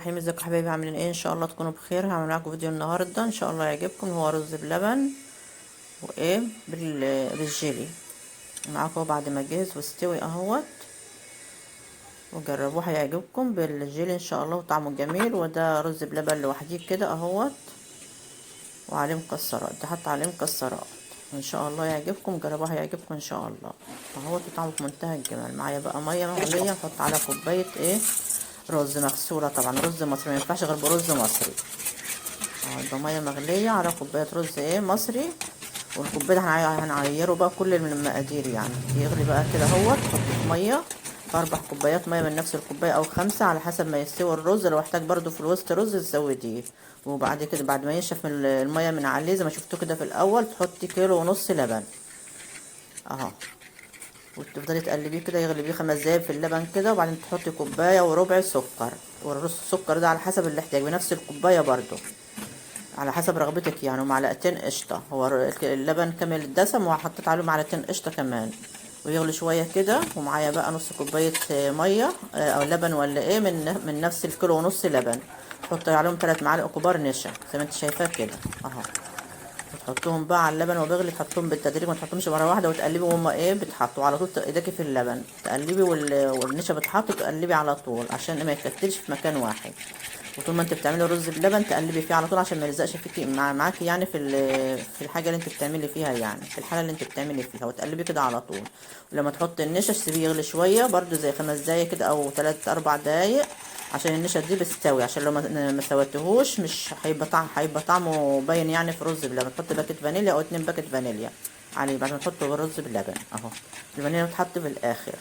الرحيم. ازيكم يا حبايبي؟ عاملين ايه؟ ان شاء الله تكونوا بخير. هعمل معاكم فيديو النهارده ان شاء الله يعجبكم. هو رز بلبن وايه بالجيلي معاكم بعد ما جهز واستوي اهوت، وجربوه هيعجبكم بالجيلي ان شاء الله، وطعمه جميل. وده رز بلبن لوحديه كده اهوت، وعليه مكسرات، ده حط عليه مكسرات ان شاء الله يعجبكم. جربوه هيعجبكم ان شاء الله اهوت، وطعمه في منتهى الجمال. معايا بقى ميه مغليه، نحط على كوبايه ايه رز مغسوله، طبعا رز مصري، ما ينفعش غير برز مصري. يبقى ميه مغليه على كوبايه رز ايه مصري، والكوبايه ده هنعيره بقى كل من المقادير يعني. يغلي بقى كده اهوت، تحط في ميه 4 كوبايات ميه من نفس الكوبايه او 5 على حسب ما يستوي الرز. لو احتاج برضو في الوسط رز تزوديه. وبعد كده بعد ما ينشف من الميه من عليه زي ما شفتوا كده في الاول، تحطي 1.5 كيلو لبن اهو، وتفضلي تقلبيه كده يغلي بيه 5 دقايق في اللبن كده. وبعدين تحطي 1.25 كوباية سكر، والرز السكر ده على حسب الاحتياج بنفس الكوبايه برضو على حسب رغبتك يعني. ومعلقتين قشطه، هو اللبن كامل الدسم وحطيت عليه معلقتين قشطه كمان، ويغلي شويه كده. ومعايا بقى نص كوبايه ميه او لبن ولا ايه من نفس ال1.5 كيلو لبن. تحطي عليهم 3 معالق كبار نشا زي ما انت شايفاه كده اهو، وتحطهم بقى على اللبن وبيغلي. تحطهم بالتدريج، ما تحطهمش مره واحده وتقلبي وهما ايه بتحطوا على طول. ايديكي في اللبن تقلبي والنشا بتحط تقلبي على طول عشان ما يتكتلش في مكان واحد. وطول ما انت بتعملي رز بلبن تقلبي فيه على طول عشان ما يلزقش فيكي معاكي يعني في الحاجه اللي انت بتعملي فيها يعني، في الحاله اللي انت بتعملي فيها، وتقلبي كده على طول. ولما تحطي النشا تسيبيه يغلي شويه برده زي 5 دقايق كده او 3 4 دقايق عشان النشا دي بتستوي. عشان لو ما سويتهوش مش هيبقى طعمه باين يعني في رز بلبن. تحط باكيت فانيليا او 2 باكيت فانيليا عليه بعد ما تحطه الرز بلبن اهو. الفانيليا بتحط في الاخر.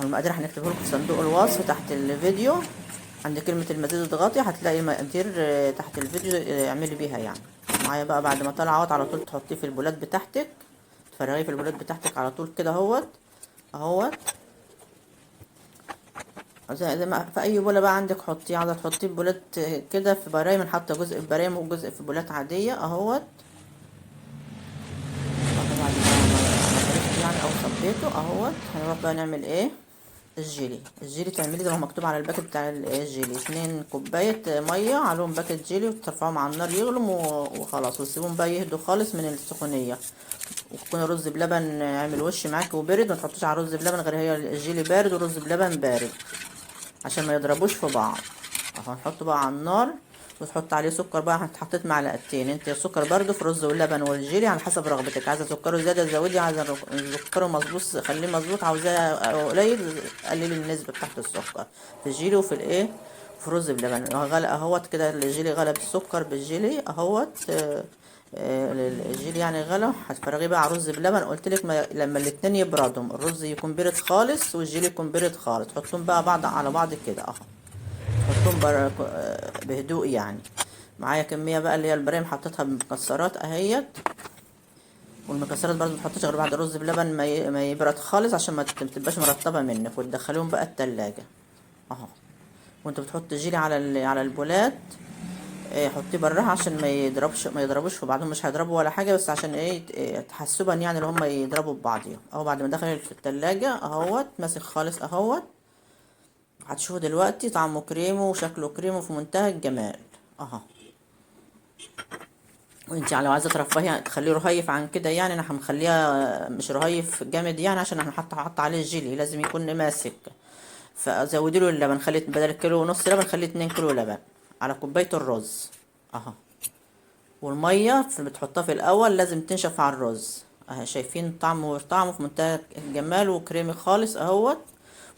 المقادير هنكتبه لكم في صندوق الوصف تحت الفيديو، عند كلمة المزيد اضغطي هتلاقي مقادير تحت الفيديو اعملي بيها يعني. معايا بقى بعد ما طلع اهوت على طول تحطيه في البولات بتاعتك، تفرغيه في البولات بتاعتك على طول كده اهوت زي ما في اي بوله بقى عندك حطيه. عايزه تحطيه في بولات كده في برايم، حاطه جزء في برايم وجزء في بولات عاديه اهوت. بعد ما عملت يعني او صبيته اهوت، هنروح بقى نعمل ايه الجيلي تعملي زي ما هو مكتوب على الباكت بتاع الجيلي. 2 كوباية مية عليهم باكت جيلي، وترفعهم على النار يغلوا وخلاص، وتسيبهم بقى يهدوا خالص من السخونية. وتكون الرز بلبن عامل وش معاكي وبرد، ما تحطيش على الرز بلبن غير هي الجيلي بارد والرز بلبن بارد عشان ما يضربوش في بعض اهو. نحطه بقى على النار، وتحط عليه سكر بقى. حطيت معلقتين انت السكر برضو في الرز واللبن والجيلي على حسب رغبتك. عايزه سكره زياده زودي، عايزه سكره مظبوط خليه مظبوط، عاوزاه قليل قللي النسبه بتاعت السكر في الجيلي وفي الايه في الرز بلبن. غلى اهوت كده الجيلي غلى بالسكر بالجيلي اهوت. الجيلي يعني غلى. هتفرغيه بقى على الرز بلبن. قلت لك لما الاتنين يبردوا، الرز يكون برد خالص والجيلي يكون برد خالص، تحطهم بقى بعض على بعض كده اهو، حطهم بهدوء يعني. معايا كميه بقى اللي هي البرايم حطيتها بمكسرات اهيت. والمكسرات برضو متحطش غير بعد الرز بلبن ما يبرد خالص عشان ما تبقاش مرطبه منك، وتدخليهم بقى التلاجة اهو. وانت بتحط جيلي على البولات حطيه براها عشان ما يضربوش في بعضهم. مش هيضربوا ولا حاجه، بس عشان تحسبا يعني اللي هم يضربوا ببعضهم اهو. بعد ما دخل في التلاجة اهوت ماسك خالص اهوت. هتشوفوا دلوقتي طعمه كريمي وشكله كريمي في منتهى الجمال اهو. وانت لو عايزه ترفهي تخليه رهيف عن كده يعني، انا هنخليها مش رهيف جامد يعني عشان احنا هحط عليه الجيلي لازم يكون ماسك. فزودي له اللبن، خليت بدل 1.5 كيلو لبن خليه 2 كيلو لبن على كوبايه الرز اهو. والميه بتحطها في الاول لازم تنشف على الرز اهي. شايفين طعمه في منتهى الجمال وكريمي خالص اهوت.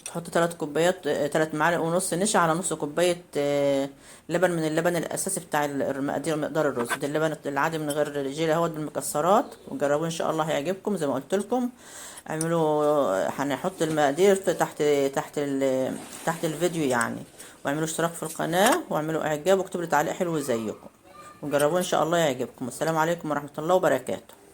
تحط 3 كوبايات 3 معالق ونص نشا على نص كوباية لبن من اللبن الأساسي بتاع مقدار الرز ده، اللبن العادي من غير جيلي اهوت بالمكسرات. وجربوه إن شاء الله هيعجبكم زي ما قلت لكم. اعملوا هنحط المقادير تحت الفيديو يعني. واعملوا اشتراك في القناة واعملوا إعجاب واكتبوا لي تعليق حلو زيكم، وجربوه إن شاء الله يعجبكم. السلام عليكم ورحمة الله وبركاته.